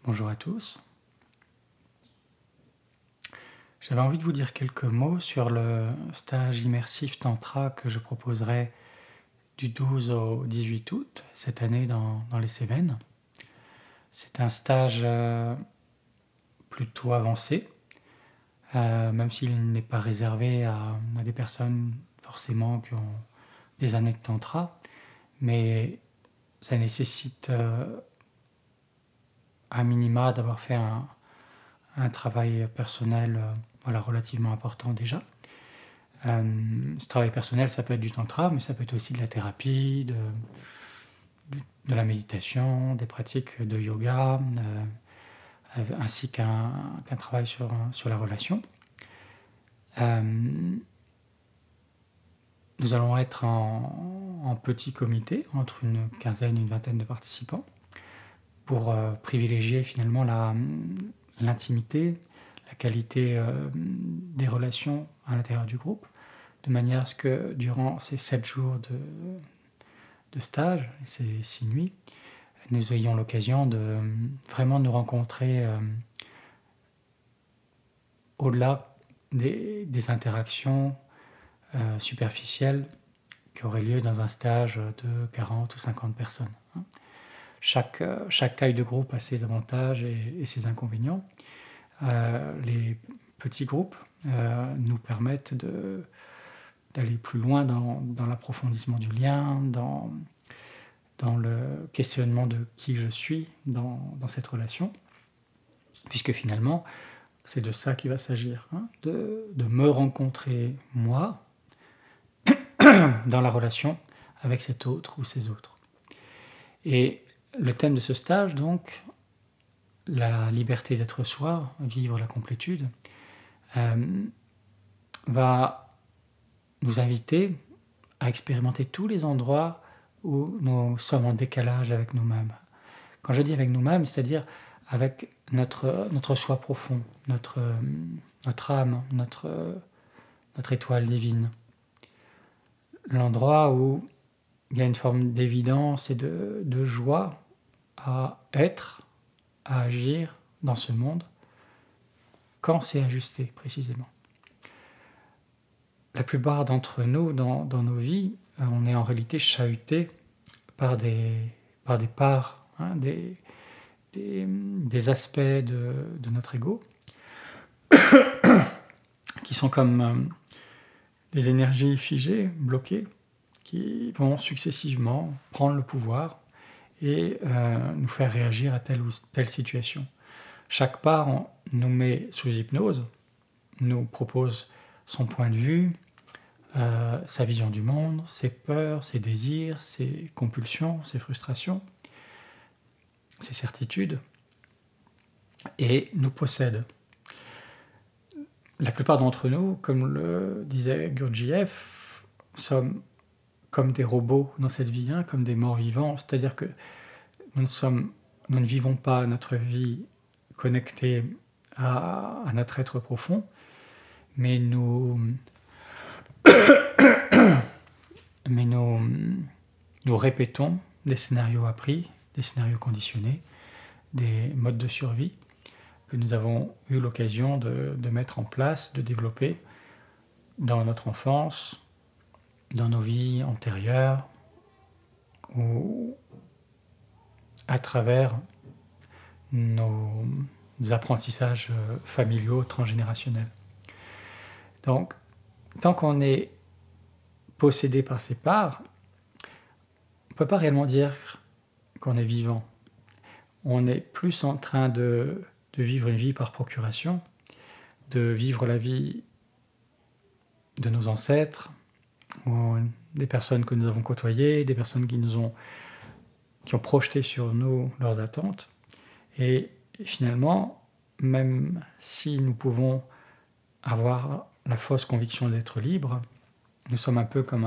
Bonjour à tous. J'avais envie de vous dire quelques mots sur le stage immersif Tantra que je proposerai du 12 au 18 août cette année dans les Cévennes. C'est un stage plutôt avancé, même s'il n'est pas réservé à des personnes forcément qui ont des années de Tantra, mais ça nécessite à minima d'avoir fait un travail personnel relativement important déjà. Ce travail personnel, ça peut être du tantra, mais ça peut être aussi de la thérapie, de la méditation, des pratiques de yoga, ainsi qu'un travail sur la relation. Nous allons être en petit comité, entre une quinzaine et une vingtaine de participants, pour privilégier finalement l'intimité, la qualité des relations à l'intérieur du groupe, de manière à ce que durant ces 7 jours de stage, ces 6 nuits, nous ayons l'occasion de vraiment nous rencontrer au-delà des interactions superficielles qui auraient lieu dans un stage de 40 ou 50 personnes. Chaque taille de groupe a ses avantages et ses inconvénients. Les petits groupes nous permettent d'aller plus loin dans l'approfondissement du lien, dans le questionnement de qui je suis dans cette relation, puisque finalement, c'est de ça qu'il va s'agir, de me rencontrer moi dans la relation avec cet autre ou ces autres. Et le thème de ce stage, donc, la liberté d'être soi, vivre la complétude, va nous inviter à expérimenter tous les endroits où nous sommes en décalage avec nous-mêmes. Quand je dis avec nous-mêmes, c'est-à-dire avec notre soi profond, notre âme, notre étoile divine. L'endroit où il y a une forme d'évidence et de joie à être, à agir dans ce monde, quand c'est ajusté précisément. La plupart d'entre nous, dans nos vies, on est en réalité chahuté par des parts, des aspects de notre ego, qui sont comme des énergies figées, bloquées, qui vont successivement prendre le pouvoir et nous faire réagir à telle ou telle situation. Chaque part nous met sous hypnose, nous propose son point de vue, sa vision du monde, ses peurs, ses désirs, ses compulsions, ses frustrations, ses certitudes, et nous possède. La plupart d'entre nous, comme le disait Gurdjieff, sommes comme des robots dans cette vie, comme des morts vivants, c'est-à-dire que nous ne vivons pas notre vie connectée à notre être profond, mais nous répétons des scénarios appris, des scénarios conditionnés, des modes de survie que nous avons eu l'occasion de mettre en place, de développer dans notre enfance, dans nos vies antérieures, ou à travers nos apprentissages familiaux transgénérationnels. Donc, tant qu'on est possédé par ces parts, on ne peut pas réellement dire qu'on est vivant. On est plus en train de vivre une vie par procuration, de vivre la vie de nos ancêtres, ou des personnes que nous avons côtoyées, des personnes qui ont projeté sur nous leurs attentes. Et finalement, même si nous pouvons avoir la fausse conviction d'être libre, nous sommes un peu comme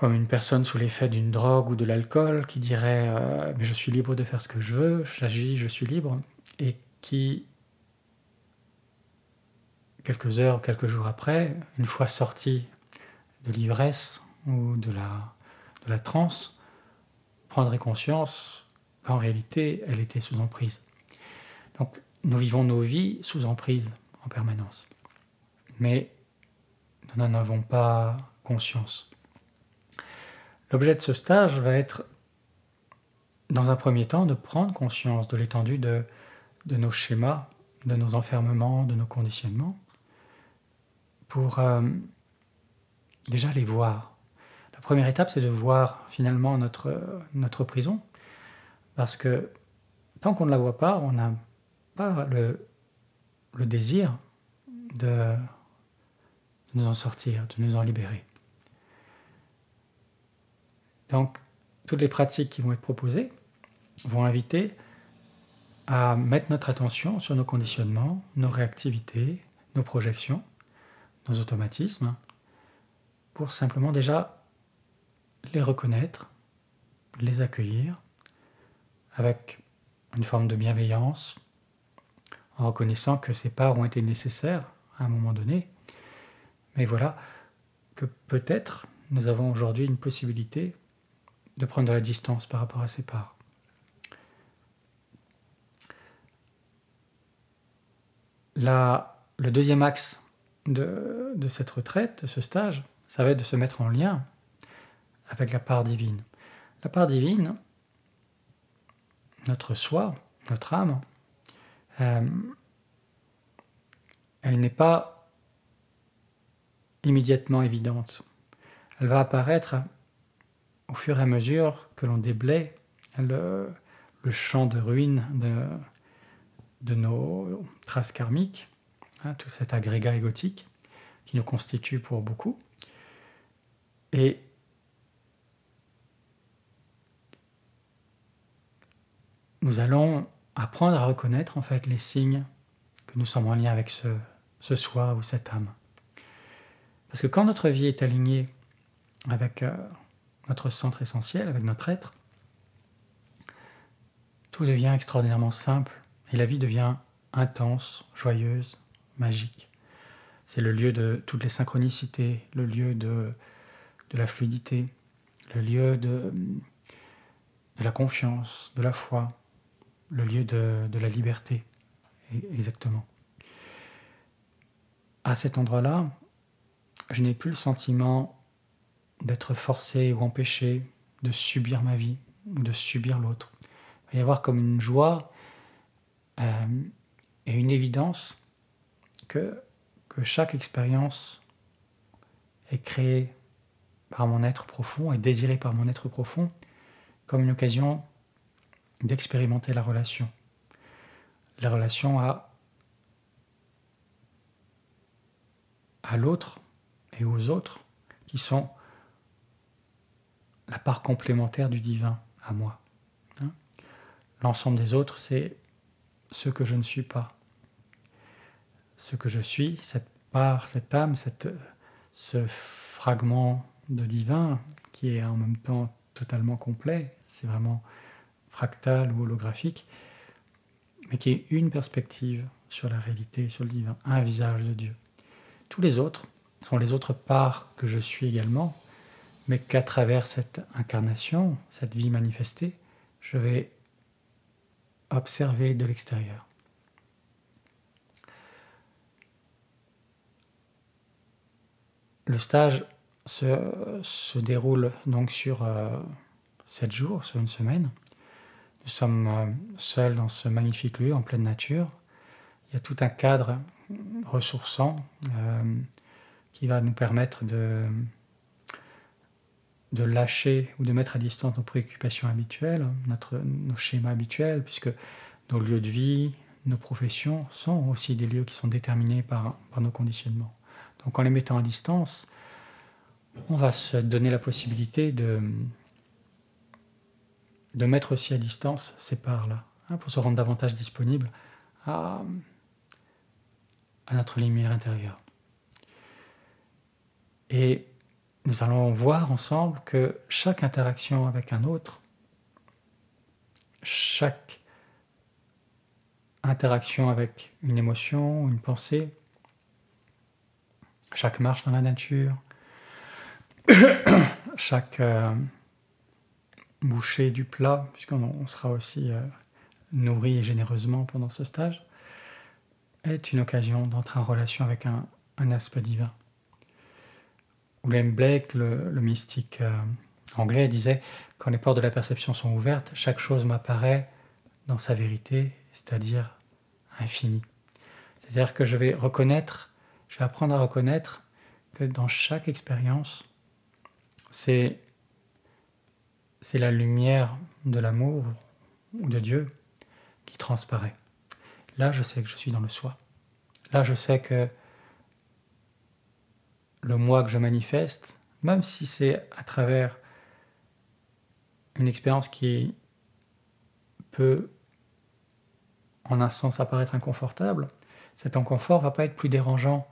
une personne sous l'effet d'une drogue ou de l'alcool qui dirait mais je suis libre de faire ce que je veux, j'agis, je suis libre, et qui, quelques heures, quelques jours après, une fois sorti de l'ivresse ou de la transe, prendrait conscience en réalité, elle était sous emprise. Donc, nous vivons nos vies sous emprise en permanence. Mais nous n'en avons pas conscience. L'objet de ce stage va être, dans un premier temps, de prendre conscience de l'étendue de nos schémas, de nos enfermements, de nos conditionnements, pour déjà les voir. La première étape, c'est de voir finalement notre prison, parce que tant qu'on ne la voit pas, on n'a pas le désir de nous en sortir, de nous en libérer. Donc, toutes les pratiques qui vont être proposées vont inviter à mettre notre attention sur nos conditionnements, nos réactivités, nos projections, nos automatismes, pour simplement déjà les reconnaître, les accueillir avec une forme de bienveillance, en reconnaissant que ces parts ont été nécessaires à un moment donné. Mais voilà que peut-être nous avons aujourd'hui une possibilité de prendre de la distance par rapport à ces parts. Le deuxième axe de cette retraite, de ce stage, ça va être de se mettre en lien avec la part divine. La part divine, notre soi, notre âme, elle n'est pas immédiatement évidente. Elle va apparaître au fur et à mesure que l'on déblaye le champ de ruines de nos traces karmiques, tout cet agrégat égotique qui nous constitue pour beaucoup. Et nous allons apprendre à reconnaître en fait les signes que nous sommes en lien avec ce soi ou cette âme. Parce que quand notre vie est alignée avec notre centre essentiel, avec notre être, tout devient extraordinairement simple et la vie devient intense, joyeuse, magique. C'est le lieu de toutes les synchronicités, le lieu de la fluidité, le lieu de la confiance, de la foi, le lieu de la liberté, exactement. À cet endroit-là, je n'ai plus le sentiment d'être forcé ou empêché de subir ma vie ou de subir l'autre. Il va y avoir comme une joie et une évidence que chaque expérience est créée par mon être profond et désirée par mon être profond comme une occasion d'expérimenter la relation à l'autre et aux autres qui sont la part complémentaire du divin à moi. L'ensemble des autres, c'est ce que je ne suis pas. Ce que je suis, cette part, cette âme, ce fragment de divin qui est en même temps totalement complet, c'est vraiment fractal ou holographique, mais qui est une perspective sur la réalité, sur le divin, un visage de Dieu. Tous les autres sont les autres parts que je suis également, mais qu'à travers cette incarnation, cette vie manifestée, je vais observer de l'extérieur. Le stage se déroule donc sur 7 jours, sur une semaine. Nous sommes seuls dans ce magnifique lieu, en pleine nature. Il y a tout un cadre ressourçant qui va nous permettre de lâcher ou de mettre à distance nos préoccupations habituelles, nos schémas habituels, puisque nos lieux de vie, nos professions sont aussi des lieux qui sont déterminés par nos conditionnements. Donc en les mettant à distance, on va se donner la possibilité de mettre aussi à distance ces parts-là, pour se rendre davantage disponible à notre lumière intérieure. Et nous allons voir ensemble que chaque interaction avec un autre, chaque interaction avec une émotion, une pensée, chaque marche dans la nature, chaque bouchée du plat, puisqu'on sera aussi nourri généreusement pendant ce stage, est une occasion d'entrer en relation avec un aspect divin. William Blake, le mystique anglais, disait « Quand les portes de la perception sont ouvertes, chaque chose m'apparaît dans sa vérité, c'est-à-dire infinie. » C'est-à-dire que je vais apprendre à reconnaître que dans chaque expérience, c'est la lumière de l'amour ou de Dieu qui transparaît. Là, je sais que je suis dans le soi. Là, je sais que le moi que je manifeste, même si c'est à travers une expérience qui peut, en un sens, apparaître inconfortable, cet inconfort ne va pas être plus dérangeant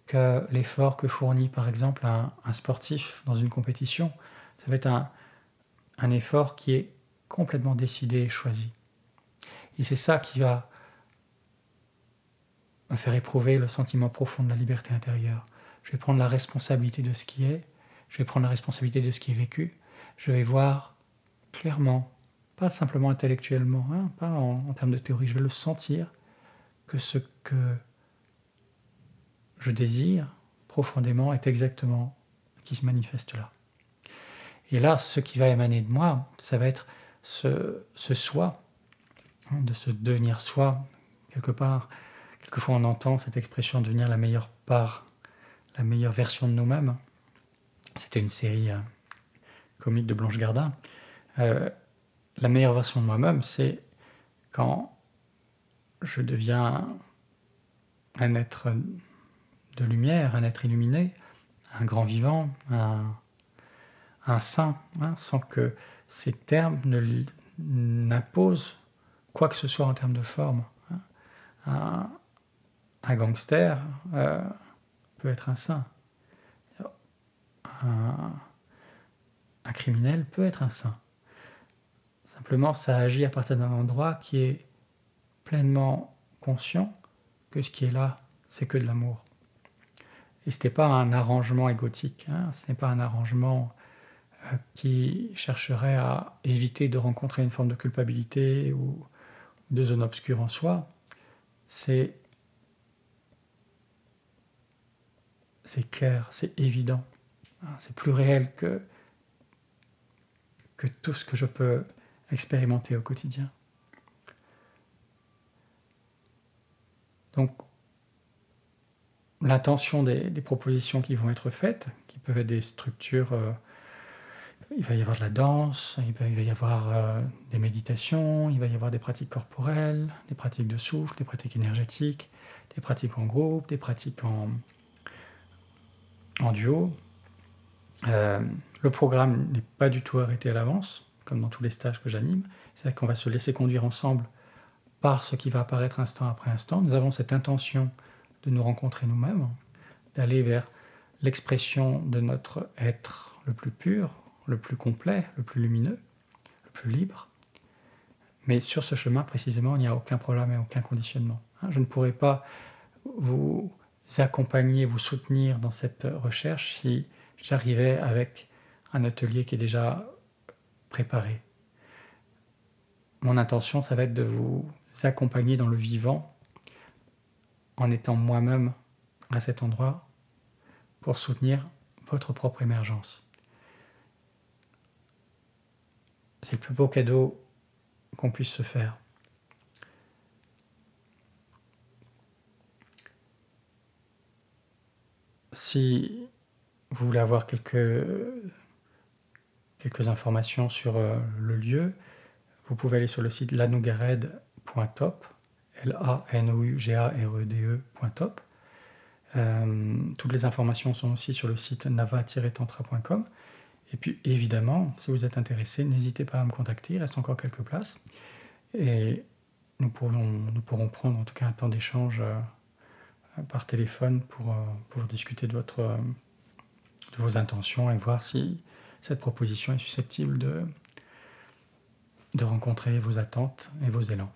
que l'effort que fournit, par exemple, un sportif dans une compétition. Ça va être un effort qui est complètement décidé et choisi. Et c'est ça qui va me faire éprouver le sentiment profond de la liberté intérieure. Je vais prendre la responsabilité de ce qui est, je vais prendre la responsabilité de ce qui est vécu, je vais voir clairement, pas simplement intellectuellement, pas en termes de théorie, je vais le sentir que ce que je désire profondément est exactement ce qui se manifeste là. Et là, ce qui va émaner de moi, ça va être ce soi, de se devenir soi, quelque part. Quelquefois on entend cette expression devenir la meilleure part, la meilleure version de nous-mêmes. C'était une série comique de Blanche Gardin. La meilleure version de moi-même, c'est quand je deviens un être de lumière, un être illuminé, un grand vivant, un saint, sans que ces termes n'imposent quoi que ce soit en termes de forme. Un gangster peut être un saint. Un criminel peut être un saint. Simplement, ça agit à partir d'un endroit qui est pleinement conscient que ce qui est là, c'est que de l'amour. Et ce n'est pas un arrangement égotique, ce n'est pas un arrangement qui chercherait à éviter de rencontrer une forme de culpabilité ou de zone obscure en soi. C'est clair, c'est évident. C'est plus réel que tout ce que je peux expérimenter au quotidien. Donc, l'intention des propositions qui vont être faites, qui peuvent être des structures, il va y avoir de la danse, il va y avoir des méditations, il va y avoir des pratiques corporelles, des pratiques de souffle, des pratiques énergétiques, des pratiques en groupe, des pratiques en duo. Le programme n'est pas du tout arrêté à l'avance, comme dans tous les stages que j'anime. C'est-à-dire qu'on va se laisser conduire ensemble par ce qui va apparaître instant après instant. Nous avons cette intention de nous rencontrer nous-mêmes, d'aller vers l'expression de notre être le plus pur, le plus complet, le plus lumineux, le plus libre. Mais sur ce chemin, précisément, il n'y a aucun problème et aucun conditionnement. Je ne pourrais pas vous accompagner, vous soutenir dans cette recherche si j'arrivais avec un atelier qui est déjà préparé. Mon intention, ça va être de vous accompagner dans le vivant en étant moi-même à cet endroit pour soutenir votre propre émergence. C'est le plus beau cadeau qu'on puisse se faire. Si vous voulez avoir quelques informations sur le lieu, vous pouvez aller sur le site lanougared.top, lanougared.top. Toutes les informations sont aussi sur le site nava-tantra.com. Et puis évidemment, si vous êtes intéressé, n'hésitez pas à me contacter, il reste encore quelques places. Et nous pourrons prendre en tout cas un temps d'échange par téléphone pour discuter de vos intentions et voir si cette proposition est susceptible de rencontrer vos attentes et vos élans.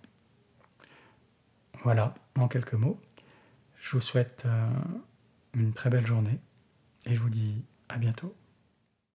Voilà, en quelques mots. Je vous souhaite une très belle journée et je vous dis à bientôt.